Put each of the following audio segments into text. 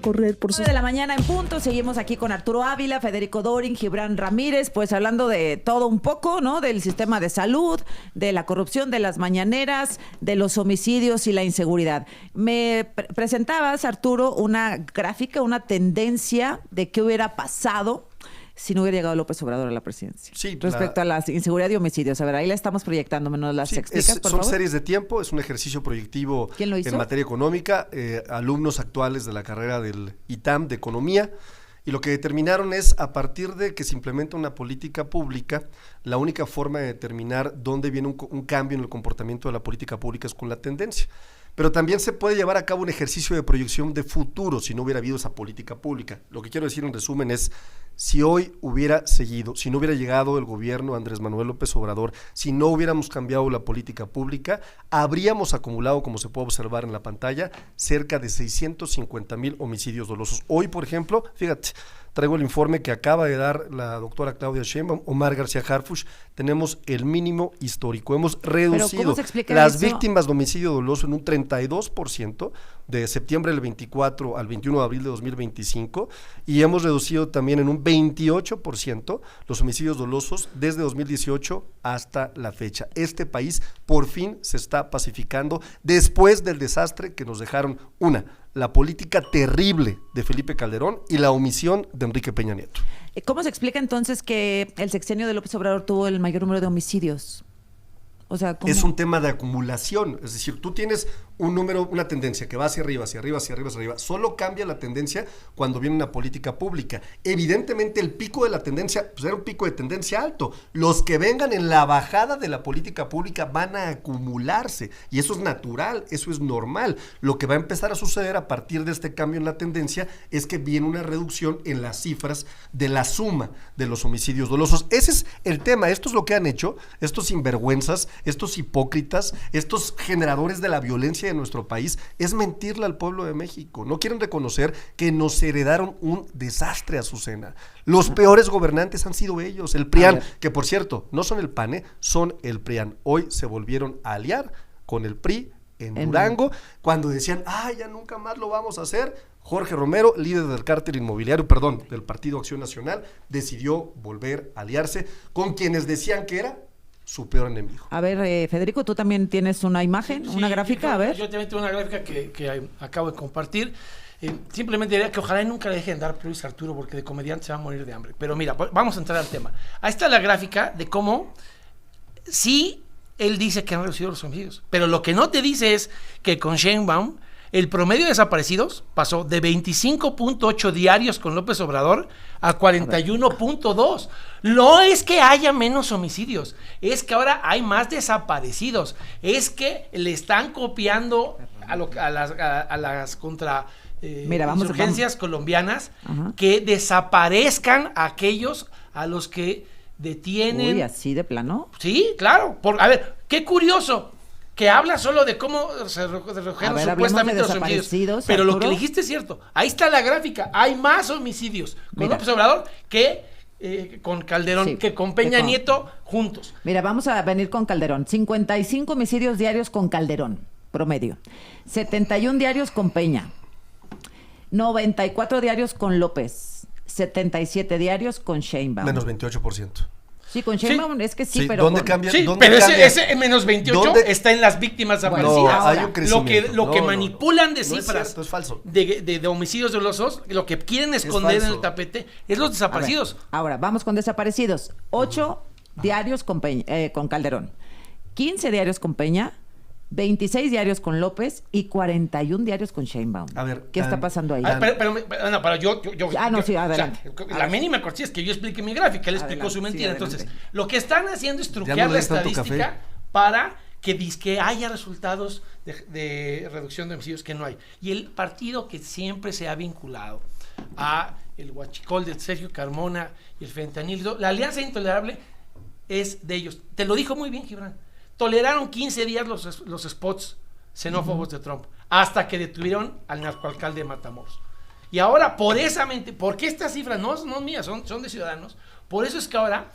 Correr por sus... de la mañana en punto, seguimos aquí con Arturo Ávila, Federico Dorin, Gibran Ramírez, pues hablando de todo un poco, ¿no? Del sistema de salud, de la corrupción, de las mañaneras, de los homicidios y la inseguridad. Me presentabas, Arturo, una gráfica, una tendencia de qué hubiera pasado si no hubiera llegado López Obrador a la presidencia. Sí, respecto a la inseguridad y homicidios. A ver, ahí la estamos proyectando, ¿me nos las explicas, por son favor? series de tiempo, es un ejercicio proyectivo. ¿Quién lo hizo? En materia económica, alumnos actuales de la carrera del ITAM de Economía, y lo que determinaron es, a partir de que se implementa una política pública, la única forma de determinar dónde viene un cambio en el comportamiento de la política pública es con la tendencia. Pero también se puede llevar a cabo un ejercicio de proyección de futuro si no hubiera habido esa política pública. Lo que quiero decir en resumen es, si hoy hubiera seguido, si no hubiera llegado el gobierno Andrés Manuel López Obrador, si no hubiéramos cambiado la política pública, habríamos acumulado, como se puede observar en la pantalla, cerca de 650,000 homicidios dolosos. Hoy, por ejemplo, fíjate, traigo el informe que acaba de dar la doctora Claudia Sheinbaum, Omar García Harfuch, tenemos el mínimo histórico. Hemos reducido las víctimas de homicidio doloso en un 32% de septiembre del 24 al 21 de abril de 2025, y hemos reducido también en un 28% los homicidios dolosos desde 2018 hasta la fecha. Este país por fin se está pacificando después del desastre que nos dejaron la política terrible de Felipe Calderón y la omisión de Enrique Peña Nieto. ¿Cómo se explica entonces que el sexenio de López Obrador tuvo el mayor número de homicidios? O sea, ¿cómo? Es un tema de acumulación, es decir, tú tienes un número, una tendencia que va hacia arriba, hacia arriba, hacia arriba, hacia arriba. Solo cambia la tendencia cuando viene una política pública. Evidentemente el pico de la tendencia, pues era un pico de tendencia alto. Los que vengan en la bajada de la política pública van a acumularse, y eso es natural, eso es normal. Lo que va a empezar a suceder a partir de este cambio en la tendencia es que viene una reducción en las cifras de la suma de los homicidios dolosos. Ese es el tema, esto es lo que han hecho estos sinvergüenzas, estos hipócritas, estos generadores de la violencia de nuestro país, es mentirle al pueblo de México. No quieren reconocer que nos heredaron un desastre, Azucena. Los peores gobernantes han sido ellos, el PRIAN, que por cierto, no son el PAN, son el PRIAN. Hoy se volvieron a aliar con el PRI en Durango, cuando decían, ya nunca más lo vamos a hacer. Jorge Romero, líder del cártel inmobiliario, del Partido Acción Nacional, decidió volver a aliarse con quienes decían que era su peor enemigo. A ver, Federico, tú también tienes una imagen, una gráfica, a ver. Yo también tengo una gráfica que acabo de compartir. Simplemente diría que ojalá nunca le dejen dar prioridad a Arturo, porque de comediante se va a morir de hambre. Pero mira, vamos a entrar al tema. Ahí está la gráfica de cómo sí él dice que han reducido los homicidios, pero lo que no te dice es que con Sheinbaum el promedio de desaparecidos pasó de 25.8 diarios con López Obrador a 41.2. No es que haya menos homicidios, es que ahora hay más desaparecidos. Es que le están copiando a las contra insurgencias colombianas. Ajá. Que desaparezcan aquellos a los que detienen. Uy, ¿así de plano? Sí, claro. A ver, qué curioso que habla solo de cómo se redujeron supuestamente los homicidios. Pero Arturo, lo que dijiste es cierto. Ahí está la gráfica. Hay más homicidios con López Obrador que con Calderón, sí, que con Peña Nieto juntos. Mira, vamos a venir con Calderón. 55 homicidios diarios con Calderón, promedio. 71 diarios con Peña. 94 diarios con López. 77 diarios con Sheinbaum. Menos 28%. Sí, con Sheinbaum sí. Es que sí, pero... ¿Dónde cambia? Sí, ¿dónde pero cambia? ese menos 28 está en las víctimas desaparecidas. Hay un crecimiento. Lo que manipulan de cifras, es cierto, es falso. De homicidios dolosos, lo que quieren esconder en el tapete es los desaparecidos. Ahora, vamos con desaparecidos. 8 diarios con Calderón, 15 diarios con Peña, 26 diarios con López y 41 diarios con Sheinbaum. A ver, ¿qué está pasando ahí? Pero yo sí, adelante. O sea, la mínima cortesía es que yo explique mi gráfica, él explicó su mentira. Sí, entonces, lo que están haciendo es truquear la estadística para que haya resultados de reducción de homicidios que no hay. Y el partido que siempre se ha vinculado a el huachicol de Sergio Carmona y el fentanilo, la alianza intolerable es de ellos. Te lo dijo muy bien, Gibran. Toleraron 15 días los spots xenófobos de Trump, hasta que detuvieron al narcoalcalde de Matamoros. Y ahora, porque estas cifras no son mías, son de ciudadanos, por eso es que ahora,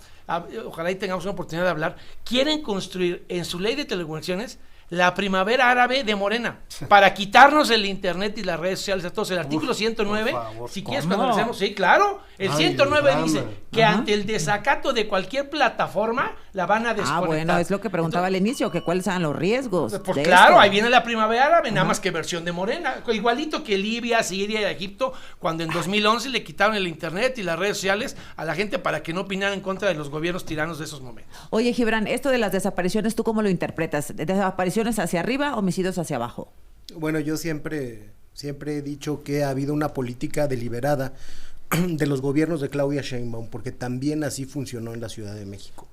ojalá y tengamos una oportunidad de hablar, quieren construir en su ley de telecomunicaciones la primavera árabe de Morena, para quitarnos el internet y las redes sociales a todos. El artículo 109, favor, si quieres ¿cómo? cuando lo hacemos, sí, claro, el Ay, 109 drama. dice que ante el desacato de cualquier plataforma, la van a desconectar. Bueno, es lo que preguntaba al inicio, que cuáles eran los riesgos. Pues de claro, esto. ahí viene la primavera árabe, nada más que versión de Morena, igualito que Libia, Siria y Egipto, cuando en 2011 le quitaron el internet y las redes sociales a la gente para que no opinara en contra de los gobiernos tiranos de esos momentos. Oye, Gibran, esto de las desapariciones, ¿tú cómo lo interpretas? ¿Desapariciones hacia arriba, homicidios hacia abajo? Bueno, yo siempre he dicho que ha habido una política deliberada de los gobiernos de Claudia Sheinbaum, porque también así funcionó en la Ciudad de México,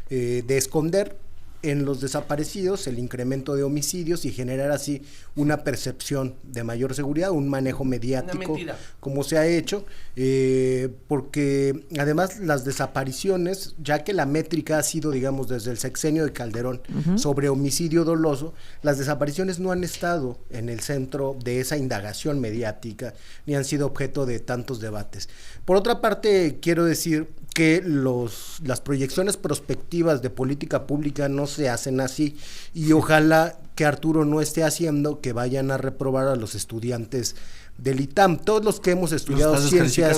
de esconder en los desaparecidos el incremento de homicidios y generar así una percepción de mayor seguridad, un manejo mediático como se ha hecho, porque además las desapariciones, ya que la métrica ha sido, digamos, desde el sexenio de Calderón sobre homicidio doloso, las desapariciones no han estado en el centro de esa indagación mediática ni han sido objeto de tantos debates. Por otra parte, quiero decir que las proyecciones prospectivas de política pública no se hacen así, y ojalá que Arturo no esté haciendo que vayan a reprobar a los estudiantes del ITAM. Todos los que hemos estudiado ciencias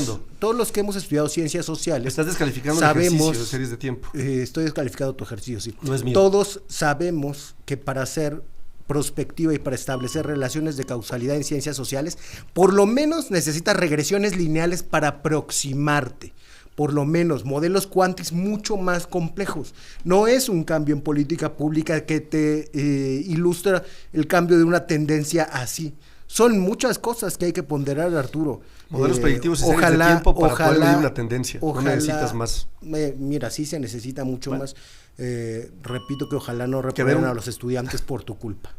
sociales, Estás descalificando sabemos, el ejercicio de series de tiempo. Estoy descalificando tu ejercicio, sí. No es mío. Todos sabemos que para hacer prospectiva y para establecer relaciones de causalidad en ciencias sociales, por lo menos necesitas regresiones lineales para aproximarte. Por lo menos modelos cuantis mucho más complejos. No es un cambio en política pública que te ilustra el cambio de una tendencia así. Son muchas cosas que hay que ponderar, Arturo. Modelos predictivos y series de tiempo para poder medir una tendencia. No necesitas más. Mira, sí se necesita mucho más. Repito que ojalá no reprueben a los estudiantes por tu culpa.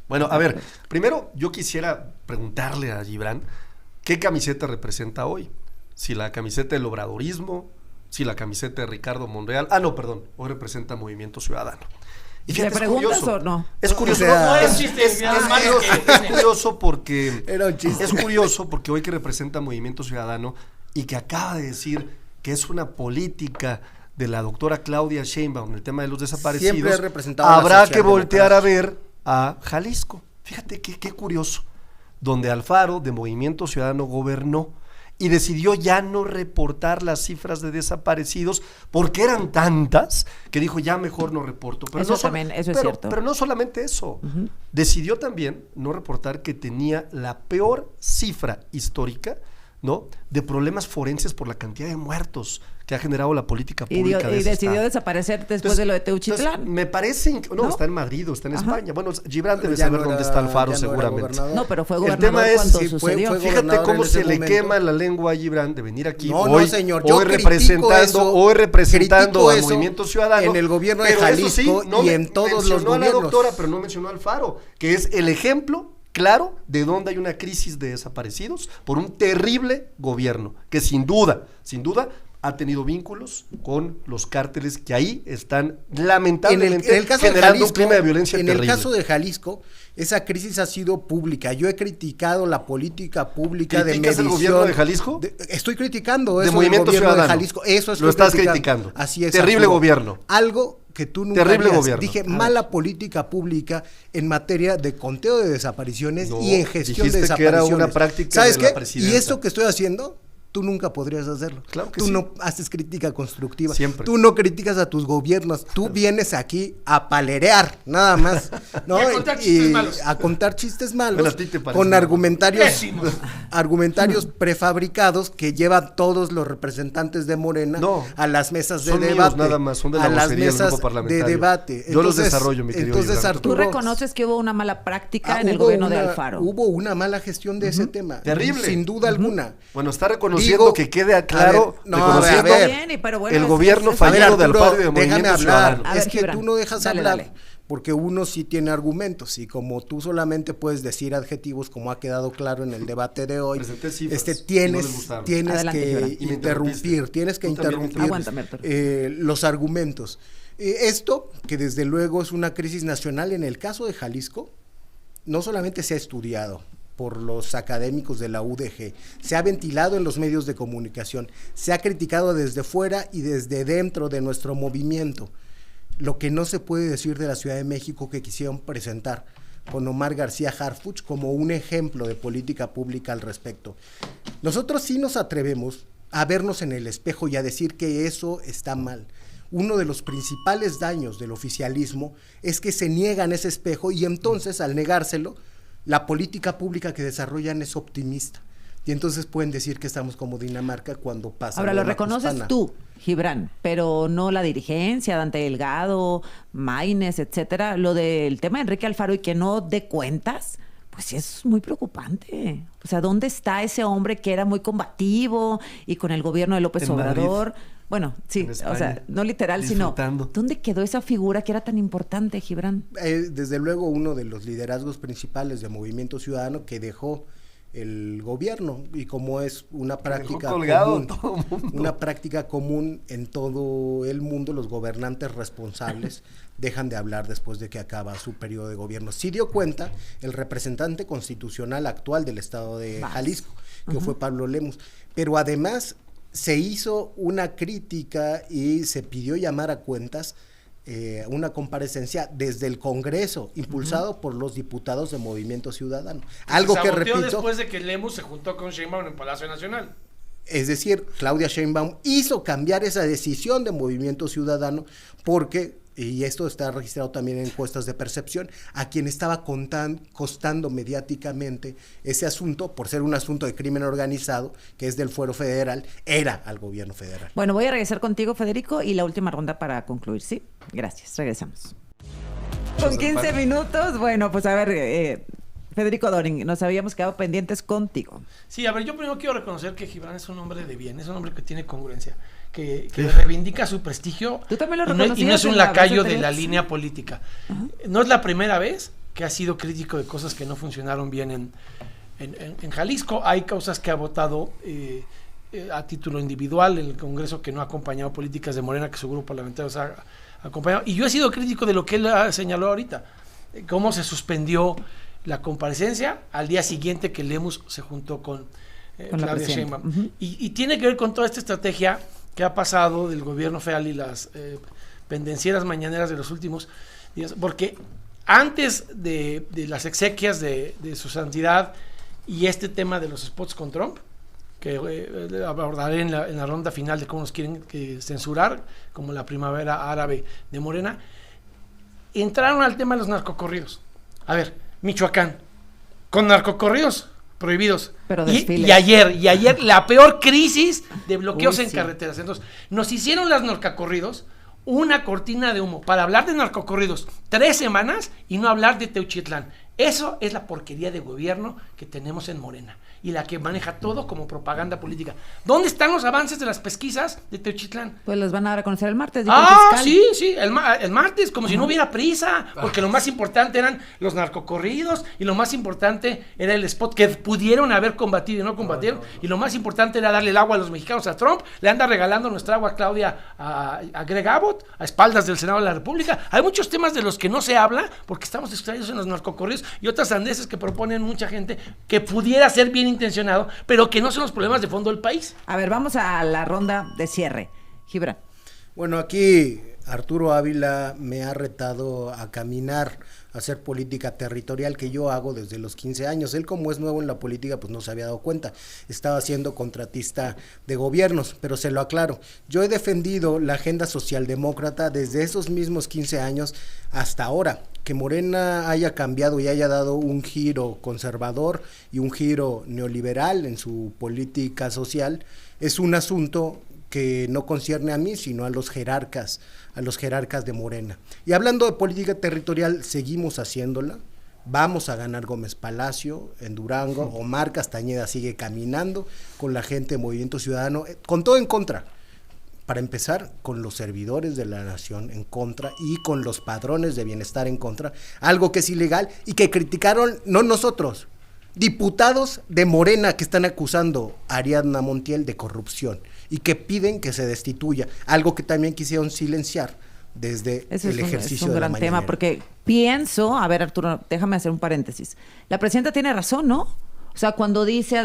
Bueno, a ver, primero yo quisiera preguntarle a Gibran qué camiseta representa hoy. Si la camiseta del obradorismo, si la camiseta de Ricardo Monreal. Hoy representa Movimiento Ciudadano. Y ¿Le preguntas o no? Es curioso. O sea, no, es chiste, es curioso porque era un chiste. Es curioso porque hoy que representa Movimiento Ciudadano y que acaba de decir que es una política de la doctora Claudia Sheinbaum en el tema de los desaparecidos, siempre ha representado habrá que voltear a ver a Jalisco. Fíjate qué curioso, donde Alfaro de Movimiento Ciudadano gobernó y decidió ya no reportar las cifras de desaparecidos porque eran tantas que dijo ya mejor no reporto. Pero eso es cierto. Pero no solamente eso, decidió también no reportar que tenía la peor cifra histórica, ¿no?, de problemas forenses por la cantidad de muertos que ha generado la política pública de ese decidió estado. desaparecer después de lo de Teuchitlán. Me parece, ¿no? Está en Madrid o está en España. Bueno, Gibran debe saber dónde está Alfaro seguramente. No, pero fue El gobernador tema es, cuando si sucedió. Fíjate cómo se le momento quema la lengua a Gibran de venir aquí señor, hoy representando al Movimiento Ciudadano en el gobierno de Jalisco y en todos los gobiernos. Mencionó a la doctora, pero no mencionó a Alfaro, que es el ejemplo claro de dónde hay una crisis de desaparecidos por un terrible gobierno que sin duda ha tenido vínculos con los cárteles que ahí están lamentablemente generando un clima de violencia terrible. En el caso de Jalisco, esa crisis ha sido pública. Yo he criticado la política pública de medición. ¿Criticas el gobierno de Jalisco? Estoy criticando de eso Movimiento del gobierno Ciudadano. de Jalisco. Eso es lo estás criticando. Así es. Terrible Arturo. Gobierno. Algo que tú nunca Terrible harías. gobierno. Dije mala política pública en materia de conteo de desapariciones y en gestión de desapariciones. Que era una práctica ¿Sabes de la qué? presidenta. Y esto que estoy haciendo, tú nunca podrías hacerlo. Claro que tú sí. no haces crítica constructiva. Siempre. Tú no criticas a tus gobiernos. Tú vienes aquí a palerear, nada más, ¿no? Y a contar chistes malos. A contar chistes malos. Bueno, a ti te parece con mal. argumentarios prefabricados que llevan todos los representantes de Morena a las mesas de debate. Míos nada más, son de la a las vocería del mesas grupo parlamentario. de debate. Yo los desarrollo, mi querido Entonces, Gibran. ¿Tú Arturo, reconoces que hubo una mala práctica en el gobierno de Alfaro? Hubo una mala gestión de ese tema. Terrible. Sin duda alguna. Bueno, está reconociendo que quede claro, reconociendo el gobierno fallido de Alfaro y de Movimiento Ciudadano. Es que tú no dejas hablar. Porque uno sí tiene argumentos y como tú solamente puedes decir adjetivos, como ha quedado claro en el debate de hoy, tienes que interrumpir los argumentos. Esto, que desde luego es una crisis nacional, en el caso de Jalisco, no solamente se ha estudiado por los académicos de la UDG, se ha ventilado en los medios de comunicación, se ha criticado desde fuera y desde dentro de nuestro movimiento. lo que no se puede decir de la Ciudad de México, que quisieron presentar con Omar García Harfuch como un ejemplo de política pública al respecto. Nosotros sí nos atrevemos a vernos en el espejo y a decir que eso está mal. Uno de los principales daños del oficialismo es que se niegan ese espejo y entonces, al negárselo, la política pública que desarrollan es optimista. Y entonces pueden decir que estamos como Dinamarca cuando pasa. Ahora, lo reconoces tú, Gibran, pero no la dirigencia, Dante Delgado, Maínez, etcétera. Lo del tema de Enrique Alfaro y que no dé cuentas, pues sí es muy preocupante. O sea, ¿dónde está ese hombre que era muy combativo y con el gobierno de López Obrador? Bueno, sí, o sea, no literal, sino ¿dónde quedó esa figura que era tan importante, Gibran? Desde luego, uno de los liderazgos principales del Movimiento Ciudadano que dejó el gobierno, y como es una práctica común en todo el mundo, los gobernantes responsables dejan de hablar después de que acaba su periodo de gobierno. Sí dio cuenta el representante constitucional actual del estado de Jalisco, que fue Pablo Lemus, pero además se hizo una crítica y se pidió llamar a cuentas, una comparecencia desde el Congreso, impulsado por los diputados de Movimiento Ciudadano. Algo que repito, después de que Lemus se juntó con Sheinbaum en Palacio Nacional. Es decir, Claudia Sheinbaum hizo cambiar esa decisión de Movimiento Ciudadano porque, y esto está registrado también en encuestas de percepción, a quien estaba costando mediáticamente ese asunto, por ser un asunto de crimen organizado, que es del fuero federal, era al gobierno federal. Bueno, voy a regresar contigo, Federico, y la última ronda para concluir, ¿sí? Gracias, regresamos. Con 15 minutos, bueno, pues a ver, Federico Doring, nos habíamos quedado pendientes contigo. Sí, a ver, yo primero quiero reconocer que Gibran es un hombre de bien, es un hombre que tiene congruencia, que reivindica su prestigio. Tú también lo reconocías, y no es un lacayo de la línea política. No es la primera vez que ha sido crítico de cosas que no funcionaron bien en Jalisco. Hay causas que ha votado a título individual en el Congreso, que no ha acompañado políticas de Morena que su grupo parlamentario ha acompañado. Y yo he sido crítico de lo que él señaló ahorita, cómo se suspendió la comparecencia al día siguiente que Lemus se juntó con Claudia Sheinbaum. Y tiene que ver con toda esta estrategia que ha pasado del gobierno federal y las pendencieras mañaneras de los últimos días, porque antes de las exequias de su santidad y este tema de los spots con Trump, que abordaré en la ronda final de cómo nos quieren censurar, como la primavera árabe de Morena, entraron al tema de los narcocorridos. A ver, Michoacán, con narcocorridos prohibidos. Pero y ayer la peor crisis de bloqueos en carreteras. Entonces, nos hicieron las narcocorridos una cortina de humo para hablar de narcocorridos 3 semanas y no hablar de Teuchitlán. Eso es la porquería de gobierno que tenemos en Morena y la que maneja todo como propaganda política. ¿Dónde están los avances de las pesquisas de Teuchitlán? Pues los van a dar a conocer el martes. Sí, el martes, como si no hubiera prisa, porque lo más importante eran los narcocorridos y lo más importante era el spot que pudieron haber combatido y no combatieron, y lo más importante era darle el agua a los mexicanos. A Trump le anda regalando nuestra agua a Claudia, a Greg Abbott, a espaldas del Senado de la República. Hay muchos temas de los que no se habla porque estamos distraídos en los narcocorridos y otras sandeces que proponen mucha gente que pudiera ser bien intencionado, pero que no son los problemas de fondo del país. A ver, vamos a la ronda de cierre. Gibran. Bueno, aquí Arturo Ávila me ha retado a caminar, a hacer política territorial que yo hago desde los 15 años. Él, como es nuevo en la política, pues no se había dado cuenta. Estaba siendo contratista de gobiernos, pero se lo aclaro. Yo he defendido la agenda socialdemócrata desde esos mismos 15 años hasta ahora. Que Morena haya cambiado y haya dado un giro conservador y un giro neoliberal en su política social es un asunto que no concierne a mí, sino a los jerarcas de Morena. Y hablando de política territorial, seguimos haciéndola. Vamos a ganar Gómez Palacio en Durango. Omar Castañeda sigue caminando con la gente de Movimiento Ciudadano, con todo en contra. Para empezar, con los servidores de la nación en contra y con los padrones de bienestar en contra, algo que es ilegal y que criticaron, no nosotros, diputados de Morena que están acusando a Ariadna Montiel de corrupción y que piden que se destituya, algo que también quisieron silenciar desde el ejercicio de la mañanera. Es un gran tema, porque pienso, a ver, Arturo, déjame hacer un paréntesis, la presidenta tiene razón, ¿no? O sea, cuando dice,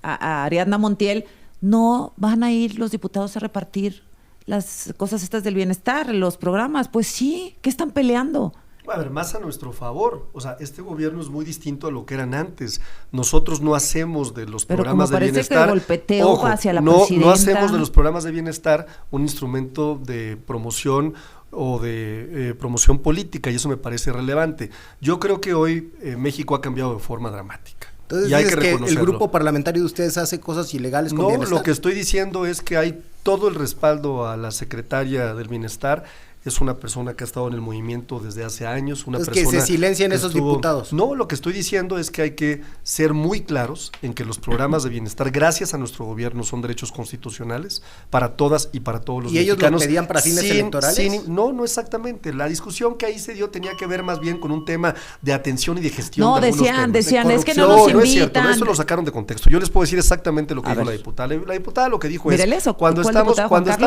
a Ariadna Montiel, no van a ir los diputados a repartir las cosas estas del bienestar, los programas. Pues sí, ¿qué están peleando? A ver, más a nuestro favor. O sea, este gobierno es muy distinto a lo que eran antes. Nosotros no hacemos de los Pero programas como de parece bienestar. que el golpeteo hacia la no presidenta. No hacemos de los programas de bienestar un instrumento de promoción o de promoción política, y eso me parece relevante. Yo creo que hoy México ha cambiado de forma dramática. Entonces, y hay dices que que el reconocerlo. grupo parlamentario de ustedes hace cosas ilegales con No, bienestar. lo que estoy diciendo es que hay todo el respaldo a la secretaria del Bienestar. Es una persona que ha estado en el movimiento desde hace años, una Entonces, persona que se silencien que esos diputados. No, lo que estoy diciendo es que hay que ser muy claros en que los programas de bienestar, gracias a nuestro gobierno, son derechos constitucionales para todas y para todos los ¿Y ellos mexicanos. lo pedían para fines electorales? No exactamente. La discusión que ahí se dio tenía que ver más bien con un tema de atención y de gestión. No, de algunos decían, temas. es que no nos No es cierto, invitan. eso lo sacaron de contexto. Yo les puedo decir exactamente lo que A dijo ver. la diputada. La diputada lo que dijo Mírele es, eso. cuando ¿Cuál estamos diputado, Juan Carlos?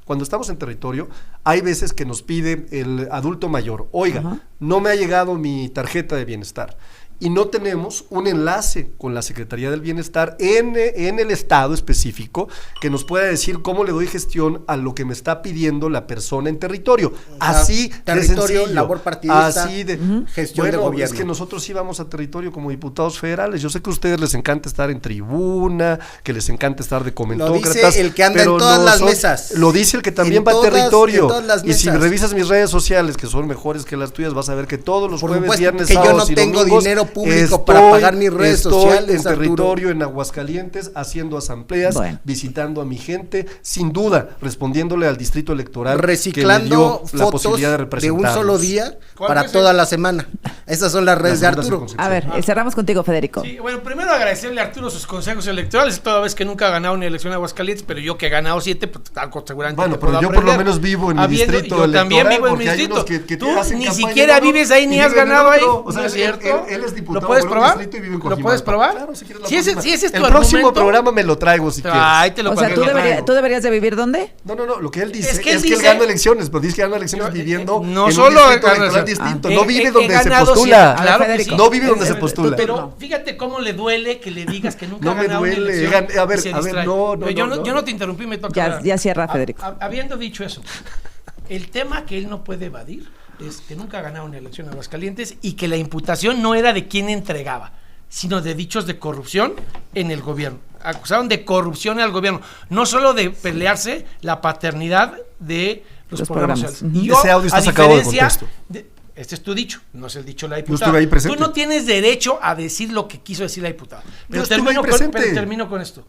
cuando estamos en territorio, hay veces que nos pide el adulto mayor, oiga, Ajá. no me ha llegado mi tarjeta de bienestar. Y no tenemos un enlace con la Secretaría del Bienestar en el estado específico que nos pueda decir cómo le doy gestión a lo que me está pidiendo la persona en territorio. Así de territorio, sencillo. labor partidista, Así de gestión de bueno, gobierno. es que nosotros sí vamos a territorio como diputados federales. Yo sé que a ustedes les encanta estar en tribuna, que les encanta estar de comentócratas. Lo dice el que anda pero en todas las nosotros- mesas. Lo dice el que también En va a todas- territorio. en todas las Y si mesas. revisas mis redes sociales, que son mejores que las tuyas, vas a ver que todos los Por jueves, supuesto viernes, que yo sábados no y tengo domingos dinero público para pagar mis redes estoy sociales, en Arturo. territorio, en Aguascalientes, haciendo asambleas, Bueno. visitando a mi gente, sin duda, respondiéndole al distrito electoral reciclando que me dio la fotos posibilidad de de un representarlos. solo día ¿Cuál para es el- toda la semana. Esas son las redes de Las juntas de Arturo. Concepción. A ver, cerramos contigo, Federico. Sí, bueno, primero agradecerle a Arturo sus consejos electorales, toda vez que nunca ha ganado una elección en Aguascalientes, pero yo que he ganado 7, pues algo seguramente Bueno, te pero puedo yo por lo aprender. menos vivo en mi distrito Yo también electoral, vivo en mi porque hay distrito. unos que Tú hacen ni campaña siquiera en uno vives ahí y ni has viven en ganado ahí, otro. O sea, ¿no es él- cierto? él es diputado ¿Lo puedes por un probar? distrito y vive en ¿Lo Coajimalpa. puedes probar? Claro, si quieres la Si ese próxima. es tu El próximo argumento, programa me lo traigo si quieres. Ay, te lo O sea, pago. ¿tú deberías de vivir dónde? No, lo que él dice Es es que que, él él dice- gana elecciones, pero dice que gana elecciones Yo, viviendo no en solo un distrito gana electoral elecciones. distinto, He- no vive he donde se ganado postula. siempre, claro que Federico. sí. No vive donde se postula. Pero fíjate cómo le duele que le digas que nunca No ha me ganado una duele. elección A ver, y se a ver, distrae. no, Pero yo no. yo no te interrumpí, me toca Ya- hablar. ya cierra, Federico. Habiendo dicho eso, el tema que él no puede evadir es que nunca ha ganado una elección en Aguascalientes y que la imputación no era de quién entregaba, sino de dichos de corrupción en el gobierno. Acusaron de corrupción al gobierno, no solo de pelearse la paternidad de los programas programas. sociales. Y Ese audio está sacado de contexto. Este es tu dicho, no es el dicho de la Yo diputada. estuve ahí presente. Tú no tienes derecho a decir lo que quiso decir la diputada. Pero estuve ahí presente. termino con esto.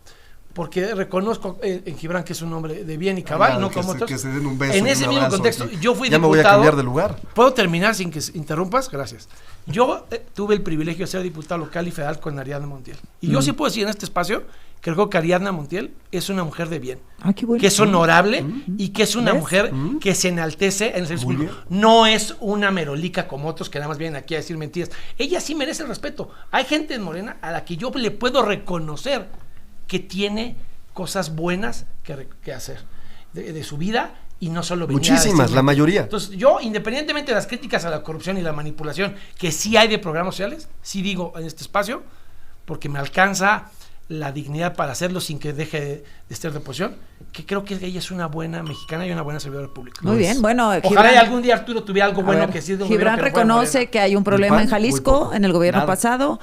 Porque reconozco en Gibran que es un hombre de bien y cabal, Nada, no que como se- otros. que se den un beso En y ese un mismo abrazo contexto, aquí. yo fui Ya me diputado. voy a cambiar de lugar. ¿Puedo terminar sin que interrumpas? Gracias. Yo tuve el privilegio de ser diputado local y federal con Ariadna Montiel. Y yo sí puedo decir en este espacio que creo que Ariadna Montiel es una mujer de bien, Ah, qué bueno. que es honorable y que es una ¿Ves? mujer que se enaltece en el servicio Muy público. bien. No es una merolica como otros que nada más vienen aquí a decir mentiras. Ella sí merece el respeto. Hay gente en Morena a la que yo le puedo reconocer que tiene cosas buenas que hacer de su vida y no solo venir a Muchísimas, decir la mentiras. mayoría. Entonces, yo, independientemente de las críticas a la corrupción y la manipulación que sí hay de programas sociales, sí digo en este espacio, porque me alcanza la dignidad para hacerlo sin que deje de estar de oposición, que creo que ella es una buena mexicana y una buena servidora pública. Muy bien, bueno, Ojalá y algún día Arturo tuviera algo A bueno ver, que decir de un Gibran gobierno que no fuera reconoce Morena. que hay un problema PAN, en muy Jalisco poco. en el gobierno Nada. pasado.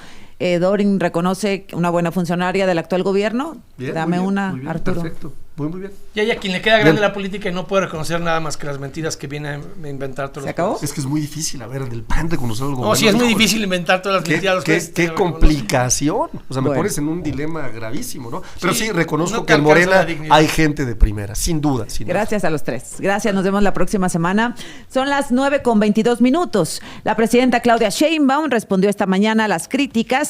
Dorin reconoce una buena funcionaria del actual gobierno. Bien, Dame muy bien, una, muy bien, Arturo. Perfecto, muy bien. Y hay a quien le queda grande Bien. la política y no puede reconocer nada más que las mentiras que viene a inventar todos ¿Se los acabó? jueves. Es que es muy difícil, a ver, del PAN reconocer algo. No, sí, es muy difícil inventar todas las mentiras. los jueves, Qué te lo reconozco. complicación. O sea, me Bueno. pones en un dilema gravísimo, ¿no? Pero sí, Sí, reconozco no te que en alcanza Morena la dignidad. hay gente de primera, sin duda. Sin duda. Gracias a los tres. Gracias, nos vemos la próxima semana. Son las 9:22. La presidenta Claudia Sheinbaum respondió esta mañana a las críticas